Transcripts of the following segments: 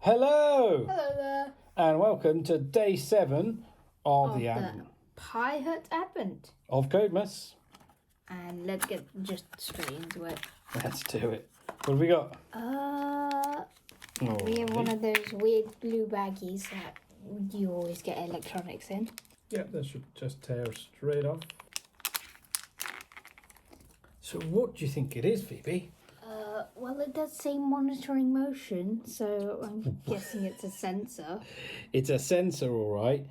Hello! Hello there. And welcome to day 7 of the PiHut Advent. of Codemas. And let's get just straight into it. Let's do it. What have we got? We have one of those weird blue baggies that you always get electronics in. Yep, that should just tear straight off. So what do you think it is, Phoebe? Well, it does say monitoring motion, so I'm guessing it's a sensor. It's a sensor, all right.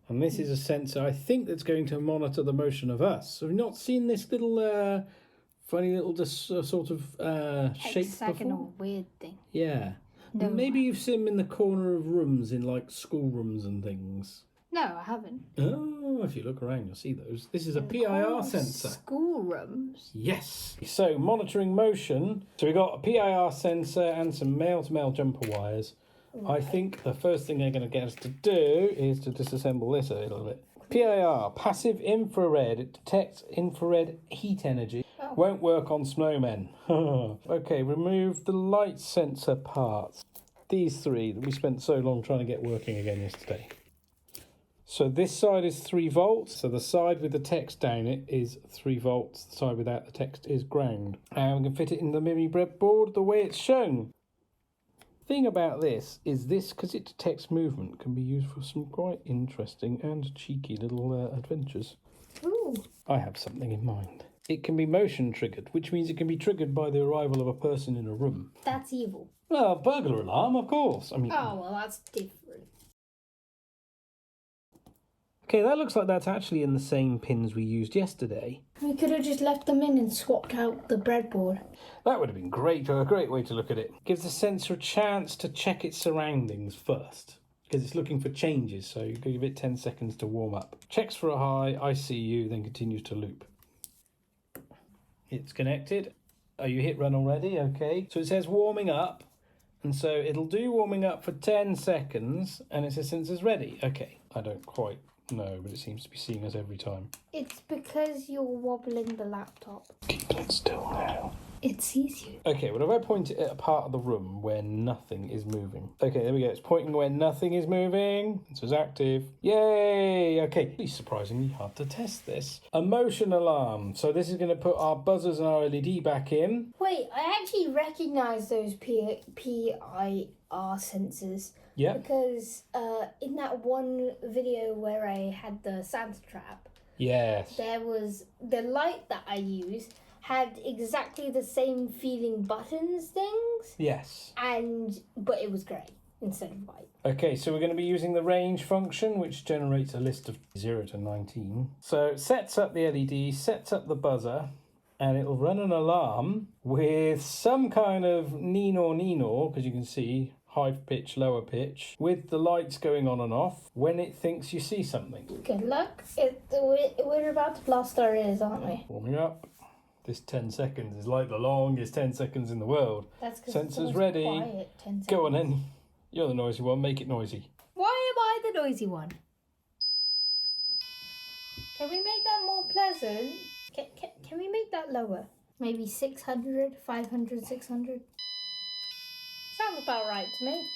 And this is a sensor, I think, that's going to monitor the motion of us. Have you not seen this little funny little sort of shape Hexagonal before? weird thing. Yeah. No. Maybe you've seen them in the corner of rooms in like schoolrooms and things. No, I haven't. Oh, if you look around, you'll see those. This is a PIR sensor. Schoolrooms? Yes. So, monitoring motion. So, we've got a PIR sensor and some male-to-male jumper wires. Right. I think the first thing they're going to get us to do is to disassemble this a little bit. PIR, passive infrared. It detects infrared heat energy. Oh. Won't work on snowmen. Okay, remove the light sensor parts. These three that we spent so long trying to get working again yesterday. So this side is 3 volts, so the side with the text down it is 3 volts, the side without the text is ground. And we can fit it in the mini breadboard the way it's shown. Thing about this is because it detects movement, can be used for some quite interesting and cheeky little adventures. Ooh. I have something in mind. It can be motion triggered, which means it can be triggered by the arrival of a person in a room. That's evil. Well, burglar alarm, of course. I mean. Oh, well, that's different. Okay, that looks like that's actually in the same pins we used yesterday. We could have just left them in and swapped out the breadboard. That would have been great, a great way to look at it. Gives the sensor a chance to check its surroundings first, because it's looking for changes, so you give it 10 seconds to warm up. Checks for a high, I see you, then continues to loop. It's connected. Oh, you hit run already? Okay. So it says warming up, and so it'll do warming up for 10 seconds, and it says sensor's ready. Okay, I don't quite know, but it seems to be seeing us every time. It's because you're wobbling the laptop. Keep it still now. It sees you. Okay, well, if I point it at a part of the room where nothing is moving. Okay, there we go. It's pointing where nothing is moving. So it's active. Yay! Okay, it's surprisingly hard to test this. A motion alarm. So this is going to put our buzzers and our LED back in. Wait, I actually recognise those PIR sensors. Yeah. Because in that one video where I had the Santa trap, yes, there was the light that I used had exactly the same feeling buttons things. Yes. But it was grey instead of white. Okay, so we're going to be using the range function, which generates a list of 0 to 19. So it sets up the LED, sets up the buzzer, and it'll run an alarm with some kind of neenor, because you can see high pitch, lower pitch, with the lights going on and off when it thinks you see something. Good luck. We're about to blast our ears, aren't we? Warming up. This 10 seconds is like the longest 10 seconds in the world. That's because sensor's ready. Quiet, 10 seconds. Go on then. You're the noisy one. Make it noisy. Why am I the noisy one? Can we make that more pleasant? Can we make that lower? Maybe 600, 500, 600? Sounds about right to me.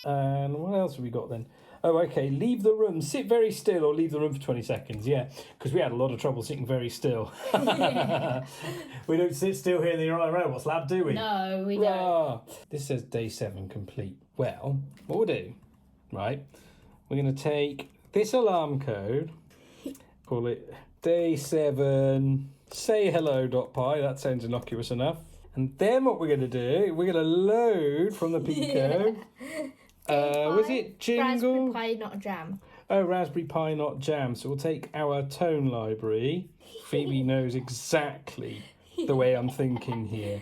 And what else have we got then? Oh, okay. Leave the room. Sit very still or leave the room for 20 seconds. Yeah, because we had a lot of trouble sitting very still. We don't sit still here in the robots lab, do we? No, we don't. This says day 7 complete. Well, what we'll do, right, we're going to take this alarm code, call it day 7, say hello.py. That sounds innocuous enough. And then what we're going to do, we're going to load from the Pico. Was it jingle? Raspberry Pi, not jam. Oh, Raspberry Pi, not jam. So we'll take our tone library. Phoebe knows exactly the way I'm thinking here.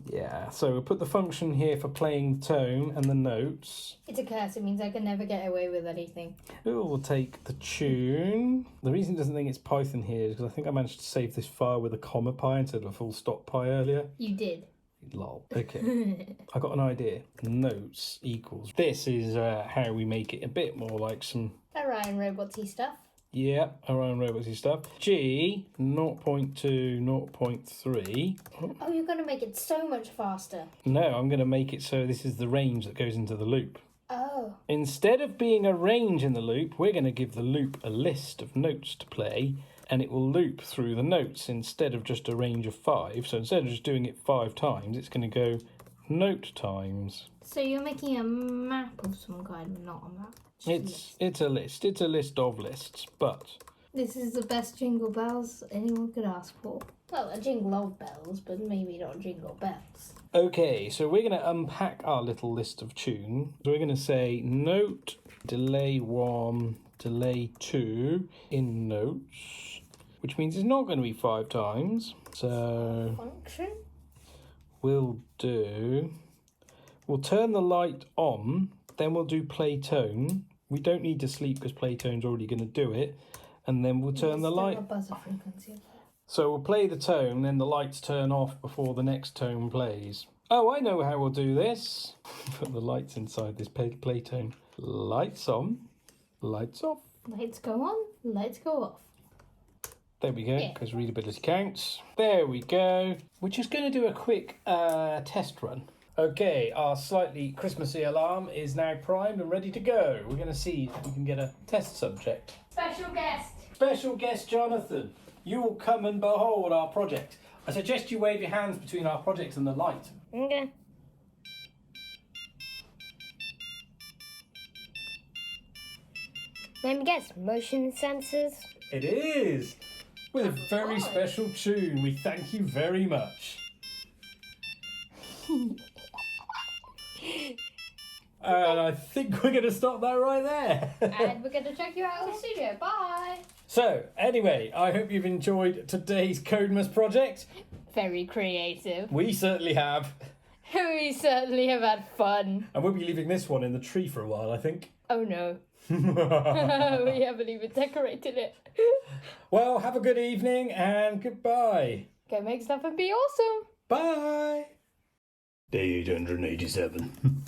Yeah, so we'll put the function here for playing the tone and the notes. It's a curse. It means I can never get away with anything. Ooh, we'll take the tune. The reason it doesn't think it's Python here is because I think I managed to save this file with a comma pi instead of a full stop pi earlier. You did. Lol. Okay. I got an idea. Notes equals. This is how we make it a bit more like some Orion roboty stuff. Yeah, around roboty stuff. G 0.2, 0.3. Oh, you're going to make it so much faster. No, I'm going to make it so this is the range that goes into the loop. Oh, number. Instead of being a range in the loop, we're going to give the loop a list of notes to play, and it will loop through the notes instead of just a range of 5. So instead of just doing it 5 times, it's going to go note times. So you're making a map of some kind, not a map. It's a list. It's a list of lists, but This is the best jingle bells anyone could ask for. Well, a jingle of bells, but maybe not jingle bells. okay, so we're going to unpack our little list of tune. So we're going to say note, delay 1, delay 2 in notes, which means it's not going to be 5 times. So Function? we'll turn the light on, then we'll do play tone. We don't need to sleep because play tone's already going to do it. And then we'll turn the light. A buzzer frequency of that. So we'll play the tone, then the lights turn off before the next tone plays. Oh, I know how we'll do this. Put the lights inside this play tone. Lights on, lights off. Lights go on, lights go off. There we go, Yeah. because readability counts. There we go. We're just going to do a quick test run. Okay, our slightly Christmassy alarm is now primed and ready to go. We're going to see if we can get a test subject. Special guest. Special guest Jonathan, you will come and behold our project. I suggest you wave your hands between our project and the light. Okay. Let me guess, motion sensors? It is! With a very special tune. We thank you very much. And I think we're going to stop that right there. And we're going to check you out in the studio. Bye. So, anyway, I hope you've enjoyed today's Codemas project. Very creative. We certainly have. We certainly have had fun. And we'll be leaving this one in the tree for a while, I think. Oh no. We haven't even decorated it. Well, have a good evening and goodbye. Go make stuff and be awesome. Bye. Day 887.